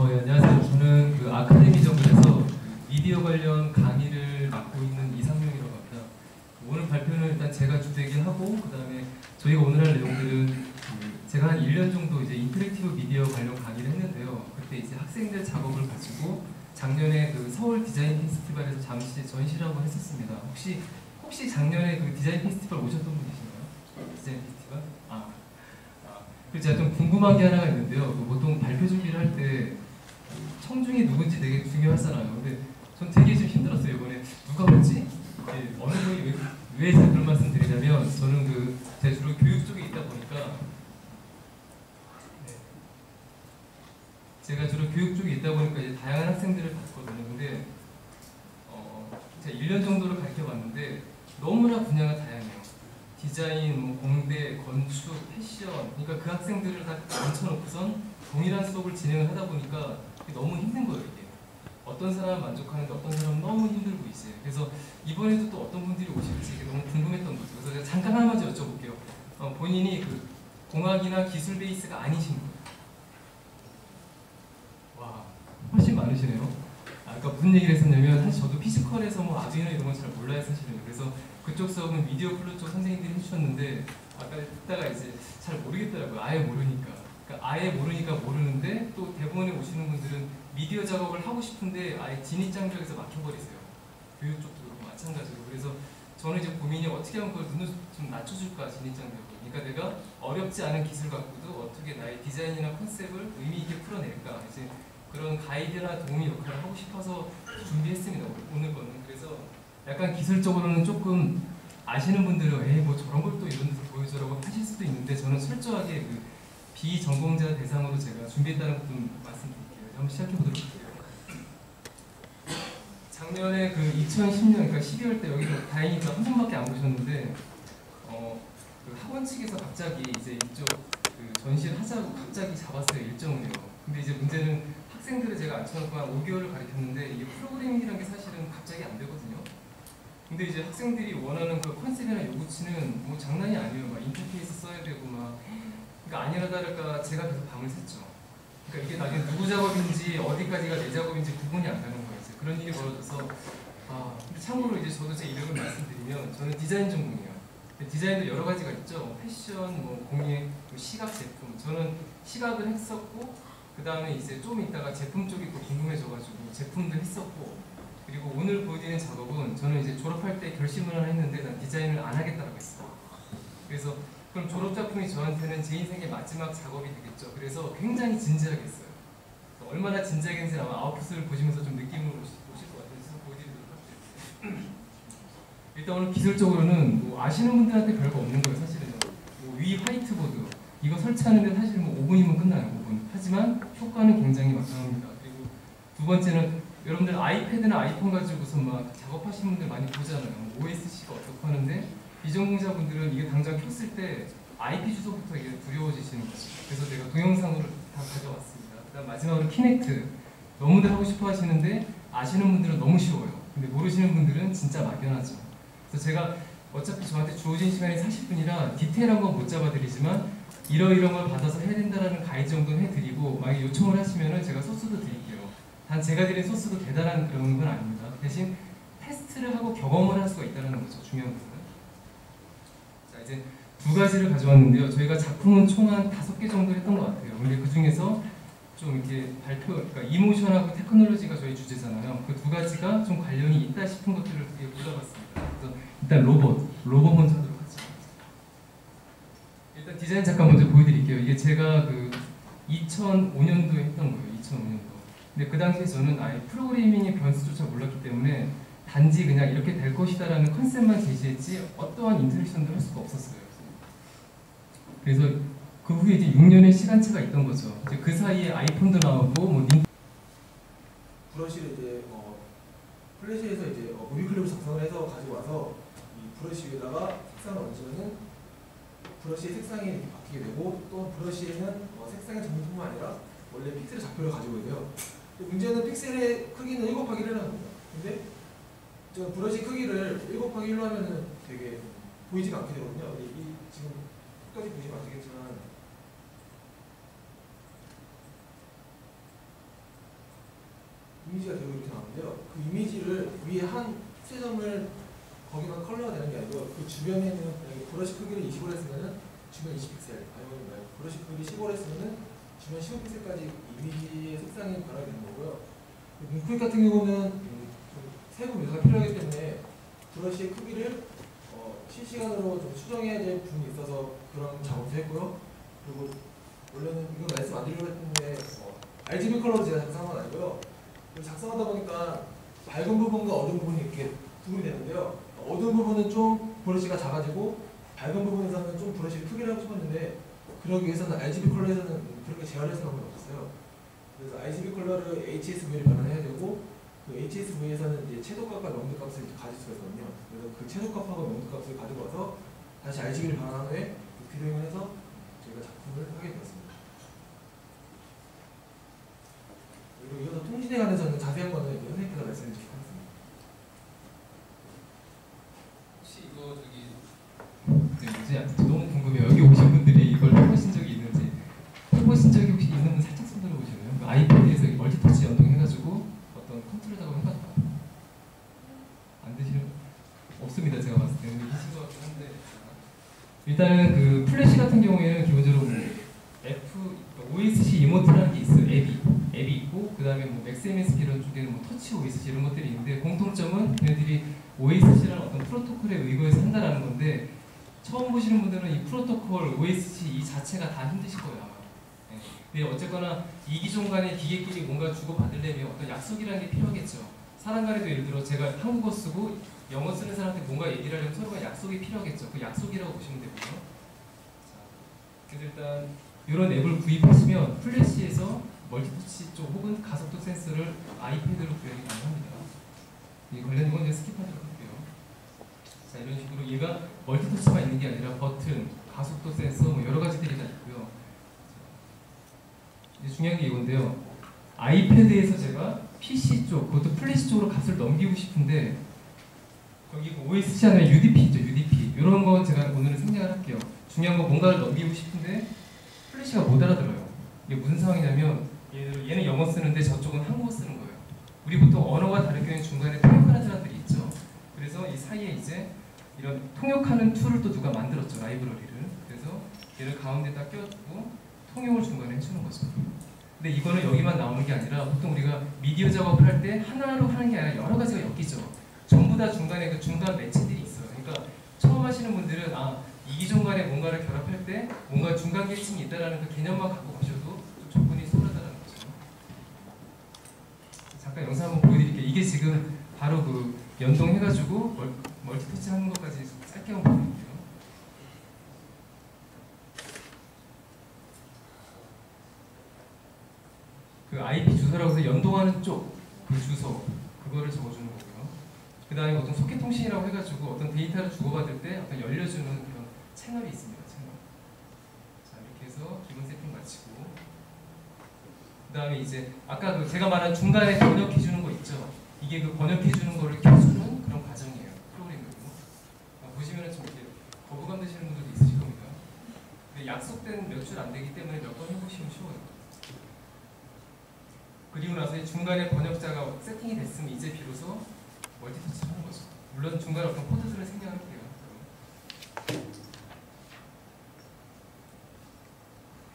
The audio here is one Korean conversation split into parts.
예, 안녕하세요. 저는 그 아카데미 정글에서 미디어 관련 강의를 맡고 있는 이상명이라고 합니다. 오늘 발표는 일단 제가 주되게 하고, 그 다음에 저희가 오늘 할 내용들은 제가 한 1년 정도 이제 인터랙티브 미디어 관련 강의를 했는데요. 그때 이제 학생들 작업을 가지고 작년에 그 서울 디자인 페스티벌에서 잠시 전시를 하고 했었습니다. 혹시 작년에 그 디자인 페스티벌 오셨던 분 계신가요? 디자인 페스티벌? 그리고 제가 좀 궁금한 게 하나가 있는데요. 보통 발표 준비를 할 때 청중이 누군지 되게 중요하잖아요. 근데 전 되게 좀 힘들었어요. 이번에 누가 오지? 어느 분이 왜 제가 그런 말씀 드리냐면, 저는 제가 주로 교육 쪽에 있다 보니까 이제 다양한 학생들을 봤거든요. 근데 제가 1년 정도를 가르쳐 봤는데 너무나 분야가 다양해요. 디자인, 공대, 건축, 패션, 그러니까 그 학생들을 다 앉혀놓고선 동일한 수업을 진행을 하다 보니까 너무 힘든 거예요. 이게 어떤 사람은 만족하는데 어떤 사람은 너무 힘들고 있어요. 그래서 이번에도 또 어떤 분들이 오실지 이게 너무 궁금했던 거죠. 그래서 제가 잠깐 하나만 여쭤볼게요. 본인이 그 공학이나 기술 베이스가 아니신 거예요. 와, 훨씬 많으시네요. 아까 무슨 얘기를 했었냐면, 사실 저도 피지컬에서 뭐 아두이노 이런 건 잘 몰라요, 사실은. 그래서 그쪽 수업은 미디어 플루 쪽 선생님들이 해주셨는데, 아까 듣다가 이제 잘 모르겠더라고요. 아예 모르니까. 그러니까 아예 모르니까 모르는데, 또 대본에 오시는 분들은 미디어 작업을 하고 싶은데 아예 진입장벽에서 막혀버리세요. 교육 쪽도 그렇고 마찬가지로. 그래서 저는 이제 고민이 어떻게 하면 그걸 눈을 좀 낮춰줄까, 진입장벽을. 그러니까 내가 어렵지 않은 기술 갖고도 어떻게 나의 디자인이나 컨셉을 의미 있게 풀어낼까. 이제 그런 가이드나 도움이 역할을 하고 싶어서 준비했습니다. 오늘 거는. 그래서 약간 기술적으로는 조금 아시는 분들은 에이 뭐 저런 걸 또 이런 데서 보여주라고 하실 수도 있는데, 저는 철저하게 그 비전공자 대상으로 제가 준비했다는 것 좀 말씀드릴게요. 한번 시작해 보도록 할게요. 작년에 그 2010년, 그러니까 12월 때 여기서 다행히 한 분밖에 안 오셨는데, 그 학원 측에서 갑자기 이제 이쪽 그 전시를 하자고 갑자기 잡았어요, 일정을요. 근데 이제 문제는 학생들을 제가 앉혀놓고 한 5개월을 가르쳤는데, 이게 프로그래밍이라는 게 사실은 갑자기 안 되거든요. 근데 이제 학생들이 원하는 그 컨셉이나 요구치는 뭐 장난이 아니에요. 막 인터페이스 써야 되고 막. 그러니까 아니나 다를까 제가 계속 밤을 샜죠. 그러니까 이게 나중에 누구 작업인지 어디까지가 내 작업인지 구분이 안 가는 거예요. 그런 일이 벌어져서 근데 참고로 이제 저도 제 이력을 말씀드리면, 저는 디자인 전공이에요. 디자인도 여러 가지가 있죠. 패션, 뭐 공예, 뭐 시각 제품. 저는 시각을 했었고, 그 다음에 이제 좀 있다가 제품 쪽이 또 궁금해져가지고 제품도 했었고, 그리고 오늘 보여드리는 작업은 저는 이제 졸업할 때 결심을 하나 했는데 난 디자인을 안 하겠다고 했어요. 그래서 그럼 졸업 작품이 저한테는 제 인생의 마지막 작업이 되겠죠. 그래서 굉장히 진지하게 했어요. 얼마나 진지하게 했는지 아마 아웃풋을 보시면서 좀 느낌을 오실 것 같아요. 그래서 보여드리도록 할게요. 일단 오늘 기술적으로는 뭐 아시는 분들한테 별거 없는 거예요. 사실은 위 화이트보드 이거 설치하는데 사실 뭐 5분이면 끝나요. 5분. 하지만 효과는 굉장히 막강합니다. 그리고 두 번째는 여러분들 아이패드나 아이폰 가지고서 막 작업하시는 분들 많이 보잖아요. OSC가 어떻고 하는데, 비전공자분들은 이게 당장 켰을 때 IP 주소부터 이게 두려워지시는 거죠. 그래서 제가 동영상으로 다 가져왔습니다. 그다음 마지막으로 키넥트. 너무들 하고 싶어 하시는데 아시는 분들은 너무 쉬워요. 근데 모르시는 분들은 진짜 막연하죠. 그래서 제가 어차피 저한테 주어진 시간이 40분이라 디테일한 건 못 잡아드리지만 이러이런 걸 받아서 해야 된다는 가이드 정도는 해드리고, 만약에 요청을 하시면은 제가 소스도 드릴게요. 단 제가 드린 소스도 대단한 그런 건 아닙니다. 대신 테스트를 하고 경험을 할 수가 있다는 거죠. 중요한 부분은. 자, 이제 두 가지를 가져왔는데요. 저희가 작품은 총 한 5개 정도 했던 것 같아요. 근데 그 중에서 좀 이렇게 그러니까 이모션하고 테크놀로지가 저희 주제잖아요. 그 두 가지가 좀 관련이 있다 싶은 것들을 골라봤습니다. 그래서 일단 로봇 먼저 하도록 하죠. 일단 디자인 잠깐 먼저 보여드릴게요. 이게 제가 그 2005년도에 했던 거예요. 2005년도. 근데 그 당시에 저는 아예 프로그래밍의 변수조차 몰랐기 때문에 단지 그냥 이렇게 될 것이다라는 컨셉만 제시했지 어떠한 인터랙션도 할 수가 없었어요. 그래서 그 후에 이제 6년의 시간차가 있던 거죠. 이제 그 사이에 아이폰도 나오고 뭐 브러쉬를 이제 플래시에서 이제 무비클립을 작성을 해서 가지고 와서 이 브러쉬 위에다가 색상을 얹으면은 브러쉬의 색상이 바뀌게 되고, 또 브러쉬에는 색상의 정도뿐만 아니라 원래 픽셀의 좌표를 가지고 돼요. 문제는 픽셀의 크기는 1 곱하기 1이라는 겁니다. 근데 저 브러쉬 크기를 1 곱하기 1로 하면은 되게 보이지가 않게 되거든요. 이 지금 끝까지 보시면 아시겠지만 이미지가 되고 이렇게 나오는데요. 그 이미지를 위에 한 수세점을 거기만 컬러가 되는 게 아니고 그 주변에 있는 브러쉬 크기를 20을 했으면은 주변 20픽셀, 아니면 브러쉬 크기를 15를 했으면은 주변 15픽셀까지 이미지의 색상이 변하게 되는 거고요. 뭉클 같은 경우는 세부 묘사가 필요하기 때문에 브러쉬의 크기를 실시간으로 좀 수정해야 될 부분이 있어서 그런 작업도 했고요. 그리고 원래는 이건 말씀 안 드리려고 했는데 RGB 컬러로 제가 작성한 건 아니고요. 작성하다 보니까 밝은 부분과 어두운 부분이 이렇게 구분이 되는데요. 어두운 부분은 좀 브러쉬가 작아지고 밝은 부분에서는 좀 브러쉬 크기를 하고 싶었는데 그러기 위해서는 RGB 컬러에서는 그렇게 제어할 수는 없어요. 그래서 RGB 컬러를 HSV로 변환해야 되고 그 HSV에서는 이제 채도값과 명도 값을 가질 수가 있거든요. 그래서 그 채도값하고 명도 값을 가지고 와서 다시 RGB를 변환한 후에 드로잉을 해서 저희가 작품을 하게 되었습니다. 그리고 이어서 통신에 관해서는 자세한 거는 이제 선생님께서 말씀해 주시면 하겠습니다. 혹시 이거 너무 궁금해요. 여기 오신 분들이 이걸 해보신 적이 있는지, 해보신 적이 혹시 있는 분 살짝 손 들어보시나요? 그 아이패드에서 멀티터치 연동해가지고 어떤 컨트롤 작업 해봤다. 안 되시는? 없습니다. 제가 봤을 때는 계신 것 같긴 한데. 일단은 그 플래시 같은 경우에는 기본적으로 OSC 이모트라는 게 있어요. 앱이 있고, 그 다음에 뭐 맥스MSP 이런 쪽에는 뭐 터치 OSC 이런 것들이 있는데, 공통점은 얘네들이 OSC라는 어떤 프로토콜에 의거해서 한다라는 건데, 처음 보시는 분들은 이 프로토콜 OSC 이 자체가 다 힘드실 거예요. 아마. 네. 근데 어쨌거나 이 기종 간의 기계끼리 뭔가 주고받으려면 어떤 약속이라는 게 필요하겠죠. 사람 간에도 예를 들어 제가 한국어 쓰고 영어 쓰는 사람한테 뭔가 얘기를 하려면 서로가 약속이 필요하겠죠. 그 약속이라고 보시면 되고요. 자, 그래서 일단 이런 앱을 구입하시면 플래시에서 멀티터치 쪽 혹은 가속도 센서를 아이패드로 구현이 가능합니다. 이 관련된 건 이제 스킵하도록 할게요. 자, 이런 식으로 얘가 멀티터치만 있는 게 아니라 버튼, 가속도 센서 뭐 여러 가지들이 다 있고요. 자, 이제 중요한 게 이건데요. 아이패드에서 제가 PC 쪽, 그것도 플래시 쪽으로 값을 넘기고 싶은데 거기 OSC 안에 UDP 있죠, UDP. 이런 거 제가 오늘은 생략을 할게요. 중요한 건 뭔가를 넘기고 싶은데 플래시가 못 알아들어요. 이게 무슨 상황이냐면 얘는 영어 쓰는데 저쪽은 한국어 쓰는 거예요. 우리 보통 언어가 다를 경우에 중간에 통역하는 사람들이 있죠. 그래서 이 사이에 이제 이런 통역하는 툴을 또 누가 만들었죠, 라이브러리를. 그래서 얘를 가운데다 껴주고 통역을 중간에 해주는 거죠. 근데 이거는 여기만 나오는 게 아니라 보통 우리가 미디어 작업을 할 때 하나로 하는 게 아니라 여러 가지가 엮이죠. 전부 다 중간에 그 중간 매체들이 있어요. 그러니까 처음 하시는 분들은 이 기종 간에 뭔가를 결합할 때 뭔가 중간 계층이 있다는 그 개념만 갖고 가셔도 좀 접근이 수월하다는 거죠. 잠깐 영상 한번 보여드릴게요. 이게 지금 바로 그 연동해가지고 멀티터치 하는 것까지 짧게 한번 보여드릴게요. 그 IP 주소라고 해서 연동하는 쪽, 그 주소, 그거를 적어주는 거고요. 그 다음에 어떤 소켓 통신이라고 해가지고 어떤 데이터를 주고받을 때 어떤 열려주는 그런 채널이 있습니다. 채널. 자, 이렇게 해서 기본 세팅 마치고. 그 다음에 이제 아까 그 제가 말한 중간에 번역해주는 거 있죠? 이게 그 번역해주는 거를 켜주는 그런 과정이에요. 프로그램이고. 보시면은 좀 이렇게 거부감 드시는 분들도 있으실 겁니다. 근데 약속된 몇 줄 안 되기 때문에 몇 번 해보시면 쉬워요. 그리고 나서 중간에 번역자가 세팅이 됐으면 이제 비로소 멀티터치를 하는 거죠. 물론 중간에 어떤 코드들을 생략할게요.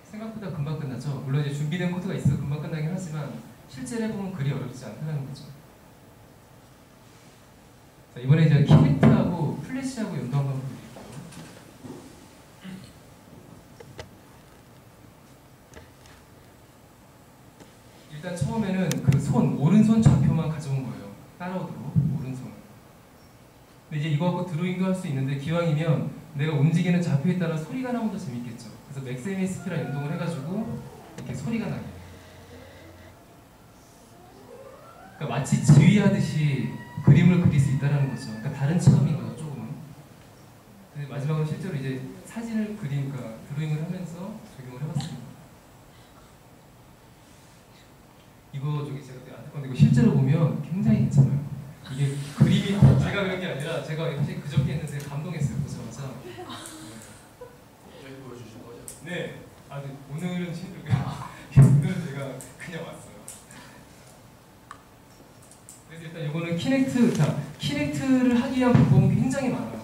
생각보다 금방 끝나죠. 물론 이제 준비된 코드가 있어서 금방 끝나긴 하지만 실제로 해보면 그리 어렵지 않다는 거죠. 자, 이번에 이제 키넥트하고 플래시하고 연동한 걸 보여드릴게요. 일단 처음에는 그 오른손 좌표만 가져온 거예요. 따라오도록, 오른손. 근데 이제 이거 갖고 드로잉도 할 수 있는데 기왕이면 내가 움직이는 좌표에 따라 소리가 나면 더 재밌겠죠. 그래서 맥스MSP랑 연동을 해가지고 이렇게 소리가 나게. 그러니까 마치 지휘하듯이 그림을 그릴 수 있다는 거죠. 그러니까 다른 체험인 거죠, 조금은. 근데 마지막으로 실제로 이제 사진을 그리니까 드로잉을 하면서 적용을 해봤습니다. 이거 제가 안타까운데 이거 실제로 보면 굉장히 괜찮아요. 이게 그림이 제가 그런 게 아니라 제가 사실 그저께 했는데 감동했어요. 보자마자. 여기 보여주실 거죠? 네. 오늘은 오늘은 제가 그냥 왔어요. 일단 이거는 키넥트, 자, 키넥트를 하기 위한 방법은 굉장히 많아요.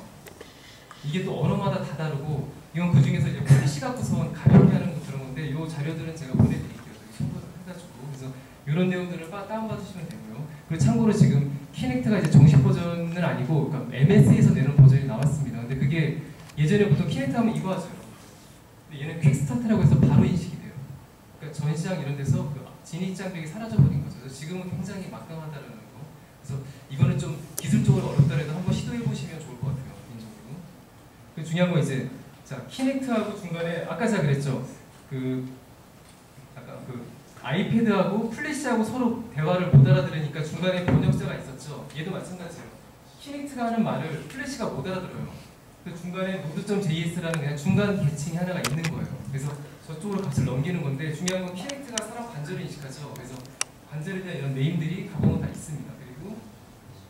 이게 또 언어마다 다 다르고, 이건 그 중에서 이제 플래시 갖고서 가볍게 하는 거 그런 건데, 이 자료들은 제가 보내드릴게요. 첨부를 해가지고. 그래서 이런 내용들을 다운받으시면 되고요. 그리고 참고로 지금 키넥트가 이제 정식 버전은 아니고, 그러니까 MS에서 내는 버전이 나왔습니다. 근데 그게 예전에 보통 키넥트 하면 이거 하죠. 근데 얘는 퀵스타트라고 해서 바로 인식이 돼요. 그러니까 전시장 이런 데서 그 진입 장벽이 사라져버린 거죠. 그래서 지금은 굉장히 막강하다는 거. 그래서 이거는 좀 기술적으로 어렵더라도 한번 시도해보시면 좋을 것 같아요. 개인적으로. 그 중요한 건 이제 자 키넥트하고 중간에 아까 제가 그랬죠. 그 약간 그 아이패드하고 플래시하고 서로 대화를 못 알아들으니까 중간에 번역자가 있었죠. 얘도 마찬가지예요. 키넥트가 하는 말을 플래시가 못 알아들어요. 그 중간에 node.js라는 그냥 중간 계층이 하나가 있는 거예요. 그래서 저쪽으로 값을 넘기는 건데 중요한 건 키넥트가 사람 관절을 인식하죠. 그래서 관절에 대한 이런 네임들이 가공은 다 있습니다. 그리고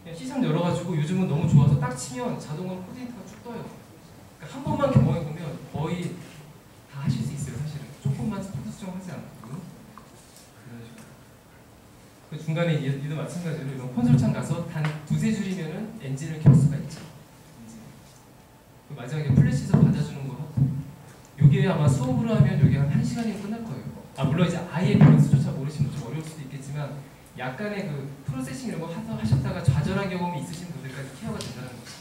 그냥 C3 열어가지고 요즘은 너무 좋아서 딱 치면 자동으로 코디네이터가 쭉 떠요. 그러니까 한 번만 경험해보면 거의 다 하실 수 있어요. 사실은 조금만 스포트 수정하지 않고 그런 식으로. 그 중간에 얘도 마찬가지로 이런 콘솔창 가서 단 두세 줄이면은 엔진을 켤 수가 있죠. 그 마지막에 플래시에서 받아주는 거 하고 요게 아마 수업으로 하면 여기 한 1시간이면 끝날 거예요. 아 물론 이제 아예 변수조차 모르시면 좀 어려울 수도 있겠지만 약간의 그 프로세싱 이런 거 하셨다가 좌절한 경험이 있으신 분들까지 케어가 된다는 거죠.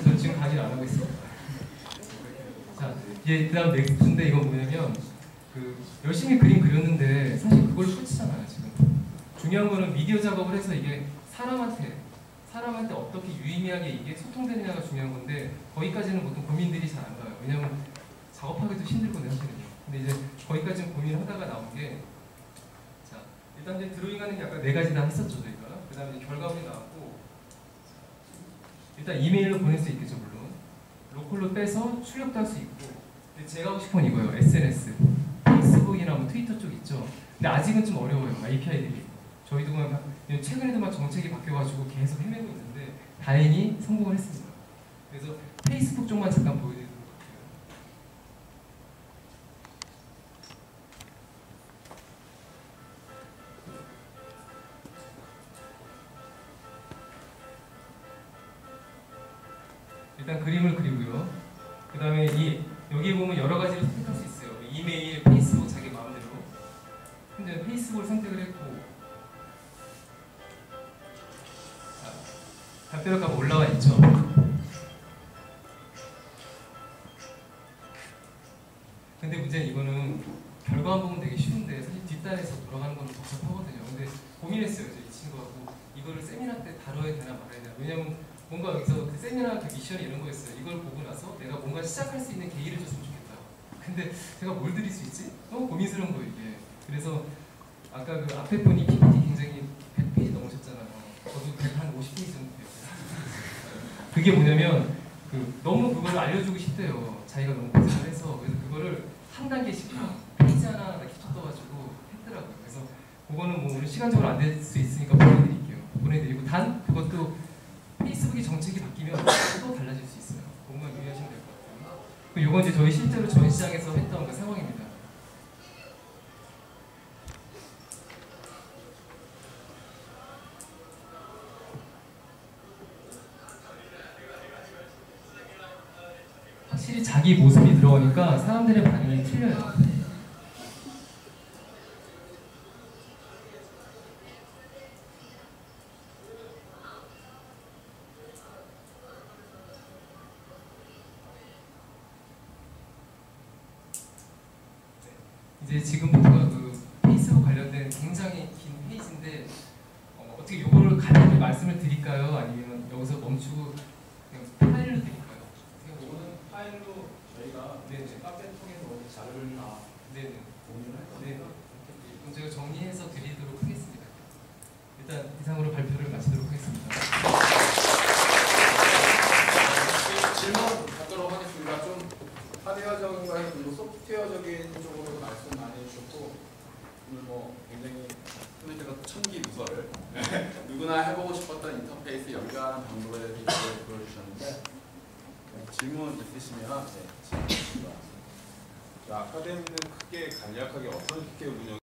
저는 지금 강의를 안 하고 있습니다. 자, 이제 그 다음 넥스트인데 이건 뭐냐면 그 열심히 그림 그렸는데 사실 그걸 끝이잖아요 지금. 중요한 거는 미디어 작업을 해서 이게 사람한테 어떻게 유의미하게 이게 소통되느냐가 중요한 건데 거기까지는 보통 고민들이 잘 안 가요. 왜냐면 작업하기도 힘들거든요 사실은요. 근데 이제 거기까지는 고민하다가 나온 게 자 일단 이제 드로잉하는 게 아까 4가지 다 했었죠 저희가. 그 다음에 결과물이 나왔고 일단 이메일로 보낼 수 있겠죠 물론. 로컬로 빼서 출력도 할 수 있고 근데 제가 하고 싶은 건 이거예요. SNS 페이스북이나 뭐 트위터 쪽 있죠. 근데 아직은 좀 어려워요. API들이. 저희도 그냥 최근에도 막 정책이 바뀌어가지고 계속 헤매고 있는데 다행히 성공을 했습니다. 그래서 페이스북 쪽만 잠깐 보여드리도록 할게요. 일단 그림을 그리고요. 그 다음에 여기 보면 여러 가지를 선택할 수 있어요. 이메일, 페이스북 자기 마음대로. 근데 페이스북을 선택을 했고 답변을 가면 올라와 있죠. 근데 문제는 이거는 결과만 보면 되게 쉬운데 사실 뒷단에서 돌아가는 건 복잡하거든요. 근데 고민했어요. 이 친구하고 이거를 세미나 때 다뤄야 되나 말아야 되나. 왜냐면 뭔가 여기서 그 세미나 그 미션이 이런 거였어요. 이걸 보고 나서 내가 뭔가 시작할 수 있는 계기를 줬으면 좋겠다. 근데 제가 뭘 드릴 수 있지? 너무 고민스러운 거예요 이게. 그래서 아까 그 앞에 분이 PPT 굉장히 100페이지 넘으셨잖아요. 저도 한 50페이지 정도 돼요. 그게 뭐냐면 너무 그걸 알려주고 싶대요. 자기가 너무 고생을 해서. 그래서 그거를 한 단계씩 페이지 하나 이렇게 떠가지고 했더라고요. 그래서 그거는 뭐 오늘 시간적으로 안 될 수 있으니까 보내드릴게요. 보내드리고 단 그것도 페이스북이 정책이 바뀌면 또 달라질 수 있어요. 그것만 유의하시면 될 것 같아요. 그리고 이건 이제 저희 실제로 전시장에서 했던 그 상황입니다. 확실히 자기 모습이 들어오니까 사람들의 반응이 틀려요. 이제 지금부터가 그 페이스북 관련된 굉장히 긴 페이지인데 어떻게 요거를 간단히 말씀을 드릴까요? 아니면 여기서 멈추고 그냥 파일로 드릴까요? 이거는 파일로 저희가 네네. 카페 통해서 자료를 다 네네. 공유를 할 네. 거니까 그럼 제가 정리해서 드리도록 하겠습니다. 일단 이상으로 발표를 마치도록 하겠습니다. 질문 받도록 하겠습니다. 좀 하드웨어적인 거에 그리고 소프트웨어적인 쪽으로 말씀 많이 해주셨고 오늘 뭐 굉장히 컴퓨터가 천기누설을 누구나 해보고 싶었던 인터페이스 연결하는 방법에 대해서 보여주셨는데 질문 있으시면 질문 주시기 바랍니다. 아카데미는 크게 간략하게 어떻게 운영